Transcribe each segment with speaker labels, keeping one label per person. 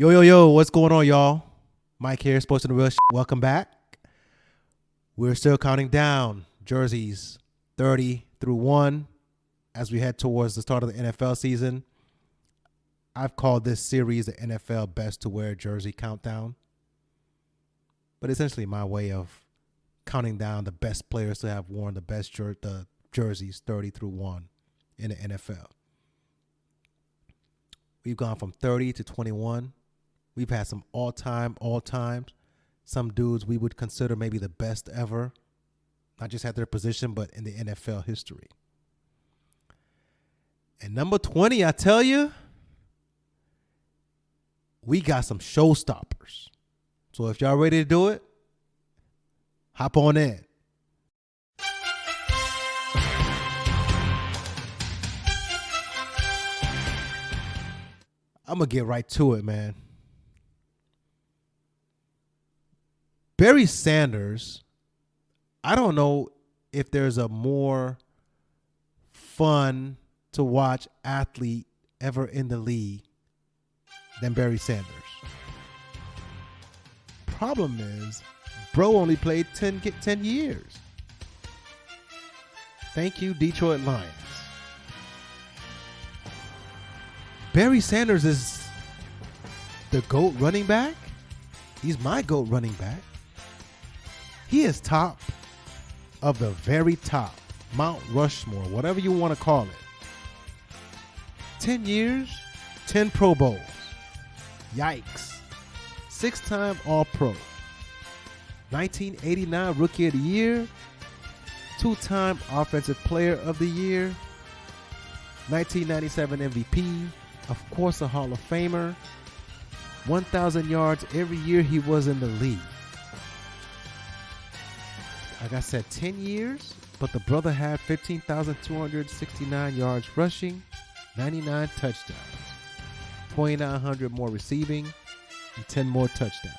Speaker 1: Yo, what's going on, y'all? Mike here, Sports and the Real Shit. Welcome back. We're still counting down jerseys 30 through 1 as we head towards the start of the NFL season. I've called this series the NFL Best to Wear Jersey Countdown, but essentially my way of counting down the best players to have worn the best jerseys 30 through 1 in the NFL. We've gone from 30 to 21. We've had some all-times. Some dudes we would consider maybe the best ever, not just at their position, but in the NFL history. And number 20, I tell you, we got some showstoppers. So if y'all ready to do it, hop on in. I'm going to get right to it, man. Barry Sanders, I don't know if there's a more fun to watch athlete ever in the league than Barry Sanders. Problem is, bro only played 10 years. Thank you, Detroit Lions. Barry Sanders is the GOAT running back. He's my GOAT running back. He is top of the very top, Mount Rushmore, whatever you want to call it. 10 years, 10 Pro Bowls. Yikes. 6-time All-Pro. 1989 Rookie of the Year. 2-time Offensive Player of the Year. 1997 MVP. Of course, a Hall of Famer. 1,000 yards every year he was in the league. Like I said, 10 years, but the brother had 15,269 yards rushing, 99 touchdowns, 2,900 more receiving, and 10 more touchdowns.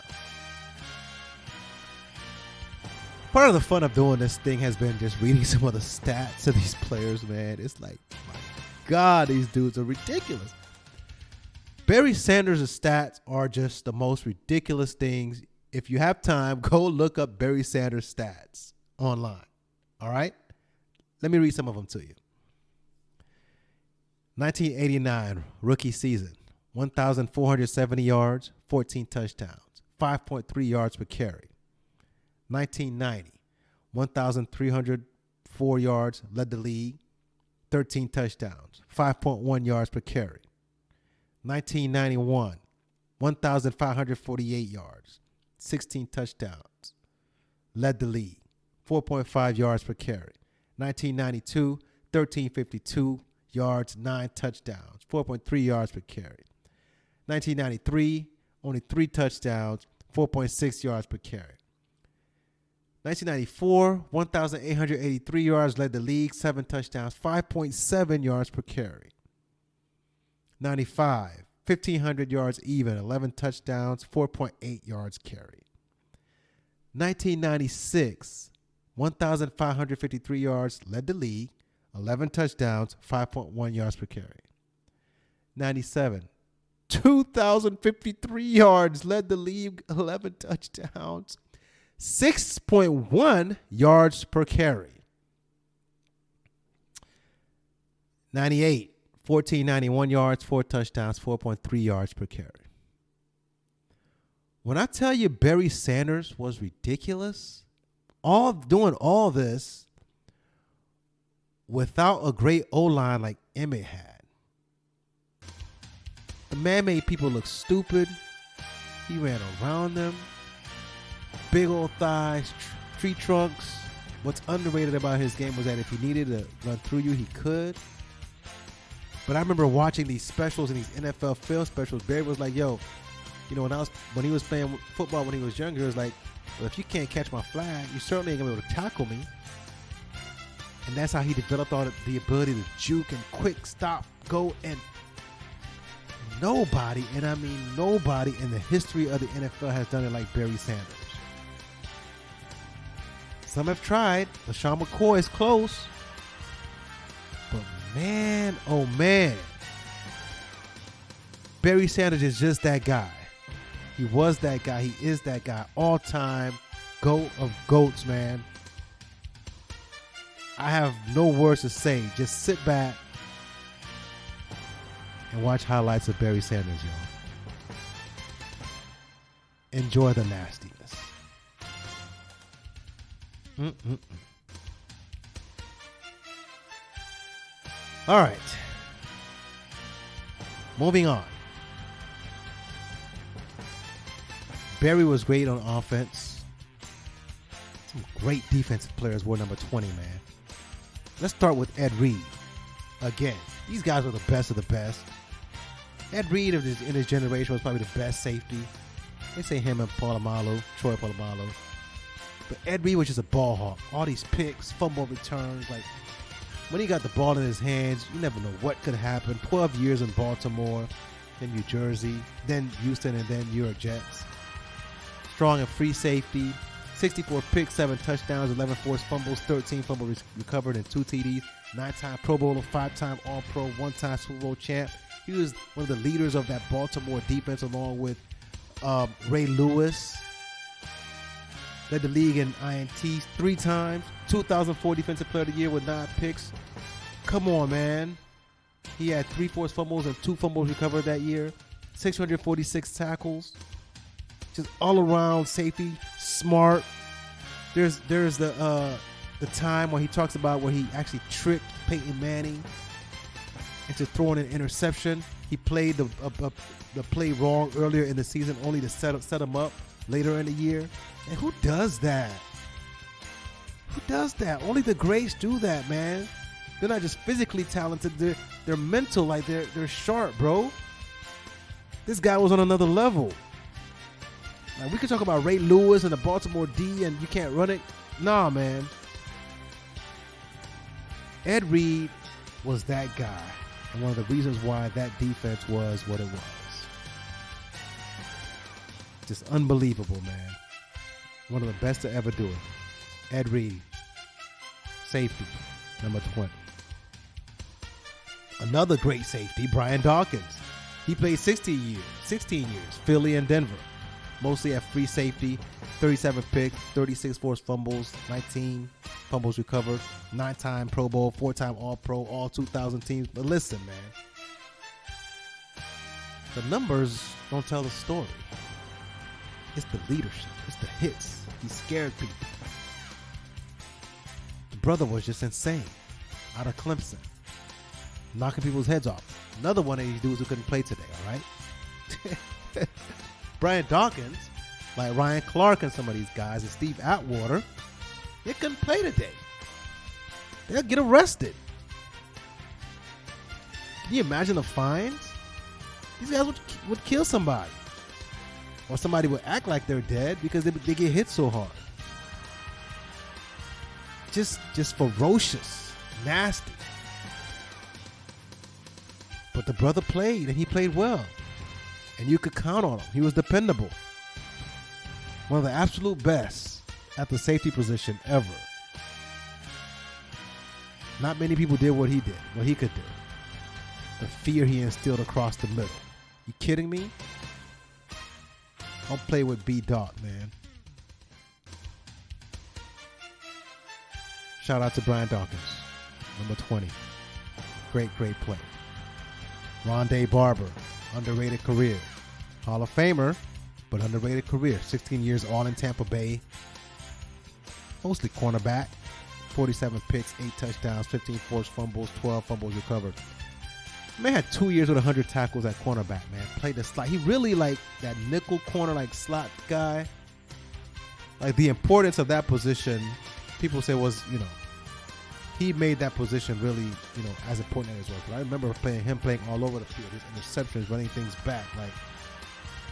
Speaker 1: Part of the fun of doing this thing has been just reading some of the stats of these players, man. It's like, my God, these dudes are ridiculous. Barry Sanders' stats are just the most ridiculous things. If you have time, go look up Barry Sanders' stats online. All right? Let me read some of them to you. 1989 rookie season, 1,470 yards, 14 touchdowns, 5.3 yards per carry. 1990, 1,304 yards, led the league, 13 touchdowns, 5.1 yards per carry. 1991, 1,548 yards, 16 touchdowns, led the league, 4.5 yards per carry. 1992, 1,352 yards, 9 touchdowns, 4.3 yards per carry. 1993, only 3 touchdowns, 4.6 yards per carry. 1994, 1,883 yards, led the league, 7 touchdowns, 5.7 yards per carry. 95, 1,500 yards even, 11 touchdowns, 4.8 yards carry. 1996, 1,553 yards, led the league, 11 touchdowns, 5.1 yards per carry. 97, 2,053 yards, led the league, 11 touchdowns, 6.1 yards per carry. 98, 1,491 yards, 4 touchdowns, 4.3 yards per carry. When I tell you Barry Sanders was ridiculous, doing all this without a great O-line like Emmett had. The man made people look stupid. He ran around them. Big old thighs, tree trunks. What's underrated about his game was that if he needed to run through you, he could. But I remember watching these specials and these NFL film specials. Barry was like, yo, you know, when he was playing football when he was younger, it was like, well, if you can't catch my flag, you certainly ain't going to be able to tackle me. And that's how he developed all the ability to juke and quick stop, go, and nobody, and I mean nobody in the history of the NFL has done it like Barry Sanders. Some have tried. LaShawn McCoy is close. But man, oh man. Barry Sanders is just that guy. He was that guy. He is that guy. All-time GOAT of GOATs, man. I have no words to say. Just sit back and watch highlights of Barry Sanders, y'all. Enjoy the nastiness. All right. Moving on. Barry was great on offense. Some great defensive players were number 20, man. Let's start with Ed Reed. Again, these guys were the best of the best. Ed Reed in his generation was probably the best safety. They say him and Troy Polamalu. But Ed Reed was just a ball hawk. All these picks, fumble returns. Like, when he got the ball in his hands, you never know what could happen. 12 years in Baltimore, then New Jersey, then Houston, and then New York Jets. Strong and free safety. 64 picks, 7 touchdowns, 11 forced fumbles, 13 fumbles recovered, and 2 TDs. 9-time Pro Bowler, 5-time All-Pro, 1-time Super Bowl champ. He was one of the leaders of that Baltimore defense along with Ray Lewis. Led the league in INTs 3 times. 2004 Defensive Player of the Year with 9 picks. Come on, man. He had 3 forced fumbles and 2 fumbles recovered that year. 646 tackles. Just all around safety, smart. There's the time where he talks about where he actually tricked Peyton Manning into throwing an interception. He played the play wrong earlier in the season, only to set him up later in the year. And who does that? Who does that? Only the greats do that, man. They're not just physically talented. They're mental. Like they're sharp, bro. This guy was on another level. Like, we could talk about Ray Lewis and the Baltimore D and you can't run it. Nah, man. Ed Reed was that guy. And one of the reasons why that defense was what it was. Just unbelievable, man. One of the best to ever do it. Ed Reed. Safety. Number 20. Another great safety, Brian Dawkins. He played 16 years. Philly and Denver. Mostly at free safety, 37 picks, 36 forced fumbles, 19 fumbles recovered, 9-time Pro Bowl, 4-time All-Pro, all 2000 teams. But listen, man, the numbers don't tell the story. It's the leadership. It's the hits. He scared people. The brother was just insane. Out of Clemson. Knocking people's heads off. Another one of these dudes who couldn't play today, all right? Brian Dawkins, like Ryan Clark and some of these guys, and Steve Atwater, they couldn't play today. They'll get arrested. Can you imagine the fines? These guys would kill somebody. Or somebody would act like they're dead because they get hit so hard. Just ferocious, nasty. But the brother played, and he played well. And you could count on him. He was dependable. One of the absolute best at the safety position ever. Not many people did what he did, what he could do. The fear he instilled across the middle. You kidding me? Don't play with B-Dog, man. Shout out to Brian Dawkins, number 20. Great play. Ronde Barber, underrated career. Hall of Famer, but underrated career. 16 years all in Tampa Bay. Mostly cornerback. 47 picks, 8 touchdowns, 15 forced fumbles, 12 fumbles recovered. Man had 2 years with 100 tackles at cornerback, man. Played the slot. He really like that nickel corner, like slot guy. Like the importance of that position, people say was, he made that position really, as important as well. But I remember him playing all over the field. His interceptions, running things back. Like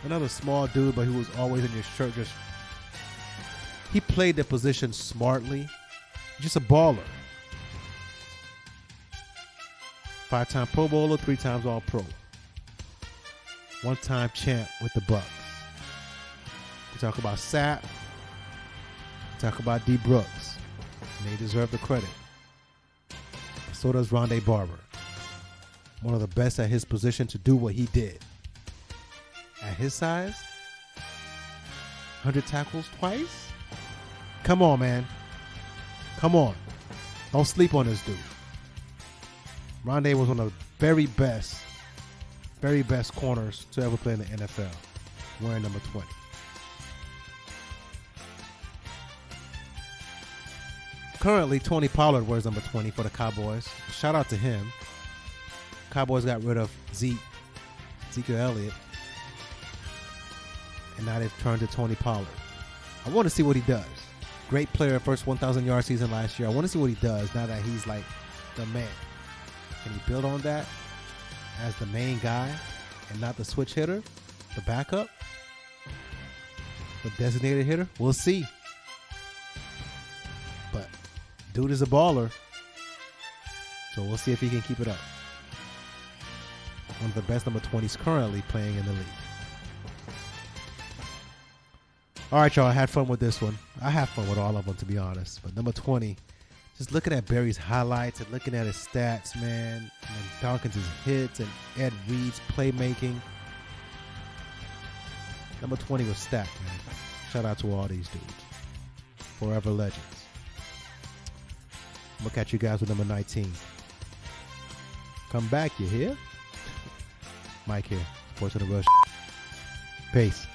Speaker 1: another small dude, but he was always in your shirt. He played the position smartly. Just a baller. 5-time Pro Bowler, 3 times All-Pro. 1-time champ with the Bucks. We talk about Sapp. We talk about D. Brooks. And they deserve the credit. So does Ronde Barber. One of the best at his position to do what he did. At his size, 100 tackles twice? Come on, man. Come on. Don't sleep on this dude. Ronde was one of the very best corners to ever play in the NFL, wearing number 20. Currently, Tony Pollard wears number 20 for the Cowboys. Shout out to him. Cowboys got rid of Ezekiel Elliott, and now they've turned to Tony Pollard. I want to see what he does. Great player, first 1,000-yard season last year. I want to see what he does now that he's like the man. Can he build on that as the main guy and not the switch hitter, the backup, the designated hitter? We'll see. But dude is a baller, so we'll see if he can keep it up. One of the best number 20s currently playing in the league. All right, y'all. I had fun with this one. I have fun with all of them, to be honest. But number 20, just looking at Barry's highlights and looking at his stats, man, and Dawkins' hits and Ed Reed's playmaking. Number 20 was stacked, man. Shout out to all these dudes. Forever legends. I'm going to catch you guys with number 19. Come back, you hear? Mike here. Sports of the Rush. Peace.